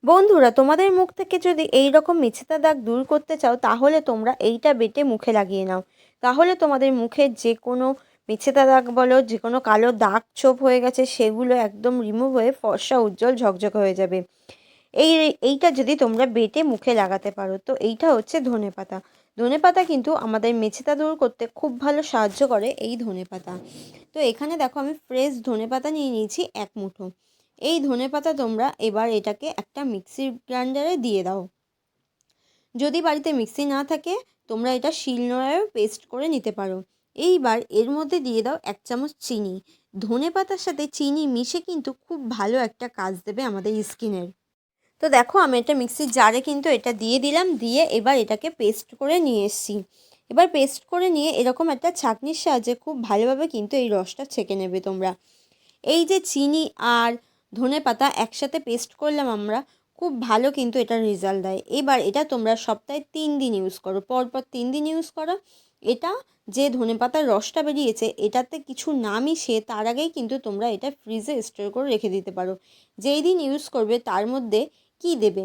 বন্ধুরা, তোমাদের মুখ থেকে যদি এই রকম মেছেতা দাগ দূর করতে চাও তাহলে তোমরা এইটা বেটে মুখে লাগিয়ে নাও। তাহলে তোমাদের মুখের যে কোনো মেছেতা দাগ বলো, যে কোনো কালো দাগ ছোপ হয়ে গেছে সেগুলো একদম রিমুভ হয়ে ফর্সা উজ্জ্বল ঝকঝকে হয়ে যাবে। এইটা যদি তোমরা বেটে মুখে লাগাতে পারো। তো এইটা হচ্ছে ধনেপাতা। ধনেপাতা কিন্তু আমাদের মেছেতা দূর করতে খুব ভালো সাহায্য করে এই ধনেপাতা। তো এখানে দেখো আমি ফ্রেশ ধনেপাতা নিয়ে নিয়েছি 1 মুঠো। এই ধনেপাতা তোমরা এবার এটাকে একটা মিক্সির গ্রাইন্ডারে দিয়ে দাও। যদি বাড়িতে মিক্সি না থাকে তোমরা এটা শিলনোড়ায়ও পেস্ট করে নিতে পারো। এইবার এর মধ্যে দিয়ে দাও 1 চামচ চিনি। ধনেপাতার সাথে চিনি মিশে কিন্তু খুব ভালো একটা কাজ দেবে আমাদের স্কিনের। তো দেখো আমি এটা মিক্সির জারে কিন্তু এটা দিয়ে দিলাম, দিয়ে এবার এটাকে পেস্ট করে নিয়ে এসেছি। এবার পেস্ট করে নিয়ে এরকম একটা ছাঁকনির সাহায্যে খুব ভালোভাবে কিন্তু এই রসটা ছেঁকে নেবে তোমরা। এই যে চিনি আর ধনেপাতা একসাথে পেস্ট করলাম আমরা, খুব ভালো কিন্তু এটা রেজাল্ট দেয়। এবার এটা তোমরা সপ্তাহে 3 দিন ইউজ করো, পরপর 3 দিন ইউজ করো। এটা যে ধনেপাতার রসটা বেরিয়েছে এটাতে কিছু না মিশিয়ে তার আগেই কিন্তু তোমরা এটা ফ্রিজে স্টোর করে রেখে দিতে পারো। যেই দিন ইউজ করবে তার মধ্যে কি দেবে,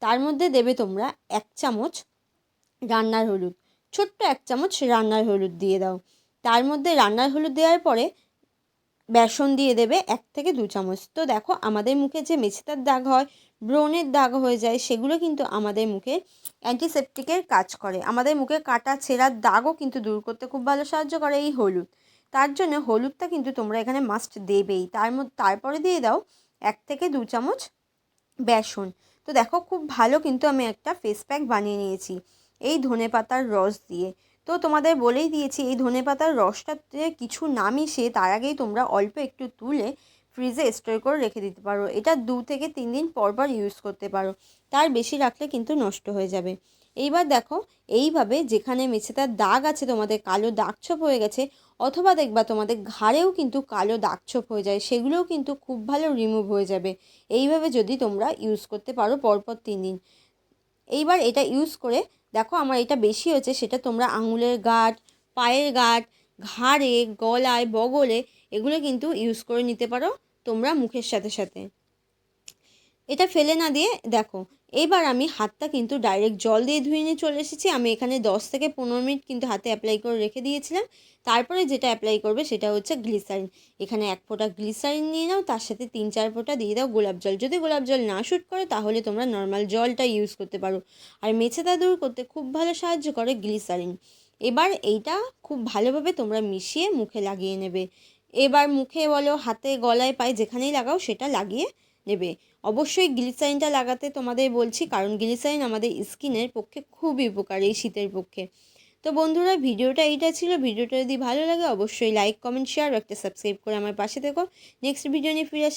তার মধ্যে দেবে তোমরা 1 চামচ রান্নার হলুদ, ছোট্ট 1 চামচ রান্নার হলুদ দিয়ে দাও। তার মধ্যে রান্নার হলুদ দেওয়ার পরে বেসন দিয়ে দেবে 1 থেকে 2 চামচ। তো দেখো আমাদের মুখে যে মেছেতার দাগ হয়, ব্রণের দাগ হয়ে যায়, সেগুলো কিন্তু আমাদের মুখে অ্যান্টিসেপটিকের কাজ করে। আমাদের মুখে কাটা ছেঁড়ার দাগও কিন্তু দূর করতে খুব ভালো সাহায্য করে এই হলুদ। তার জন্য হলুদটা কিন্তু তোমরা এখানে মাস্ট দেবেই। তারপরে দিয়ে দাও 1 থেকে 2 চামচ বেসন। তো দেখো খুব ভালো কিন্তু আমি একটা ফেস প্যাক বানিয়ে নিয়েছি এই ধনেপাতার রস দিয়ে। তো তোমাদের বলেই দিয়েছি এই ধনেপাতার রসটাতে কিছু না মিশিয়ে তার আগেই তোমরা অল্প একটু তুলে ফ্রিজে স্টোর করে রেখে দিতে পারো। এটা 2 থেকে 3 দিন পর পর ইউজ করতে পারো, তার বেশি রাখলে কিন্তু নষ্ট হয়ে যাবে। এইবার দেখো এইভাবে যেখানে মেছেতার দাগ আছে, তোমাদের কালো দাগ ছোপ হয়ে গেছে, অথবা দেখবা তোমাদের ঘাড়েও কিন্তু কালো দাগ ছোপ হয়ে যায়, সেগুলোও কিন্তু খুব ভালো রিমুভ হয়ে যাবে এইভাবে যদি তোমরা ইউজ করতে পারো পরপর 3 দিন। এইবার এটা ইউজ করে দেখো আমার এটা বেশি হয়েছে, সেটা তোমরা আঙুলের গাঁট, পায়ের গাঁট, ঘাড়ে, গলায়, বগলে এগুলো কিন্তু ইউজ করে নিতে পারো তোমরা মুখের সাথে সাথে। এটা ফেলে না দিয়ে দেখো এবার আমি হাতটা কিন্তু ডাইরেক্ট জল দিয়ে ধুয়ে নিয়ে চলে এসেছি। আমি এখানে 10 থেকে 15 মিনিট কিন্তু হাতে অ্যাপ্লাই করে রেখে দিয়েছিলাম। তারপরে যেটা অ্যাপ্লাই করবে সেটা হচ্ছে গ্লিসারিন। এখানে 1 ফোঁটা গ্লিসারিন নিয়ে নাও, তার সাথে 3-4 ফোঁটা দিয়ে দাও গোলাপ জল। যদি গোলাপ জল না শ্যুট করে তাহলে তোমরা নর্মাল জলটা ইউজ করতে পারো। আর মেছেদা দূর করতে খুব ভালো সাহায্য করে গ্লিসারিন। এবার এইটা খুব ভালোভাবে তোমরা মিশিয়ে মুখে লাগিয়ে নেবে। এবার মুখে বলো, হাতে, গলায়, পায়ে যেখানেই লাগাও সেটা লাগিয়ে নেবে। অবশ্যই গ্লিসারিনটা লাগাতে তোমাদের বলছি, কারণ গ্লিসারিন আমাদের স্কিনের পক্ষে খুবই উপকারী এই শীতের পক্ষে। তো বন্ধুরা ভিডিওটা এইটা ছিল। ভিডিওটা যদি ভালো লাগে অবশ্যই লাইক, কমেন্ট, শেয়ার ও একটা সাবস্ক্রাইব করে আমার পাশে থেকো। নেক্সট ভিডিও নিয়ে ফিরে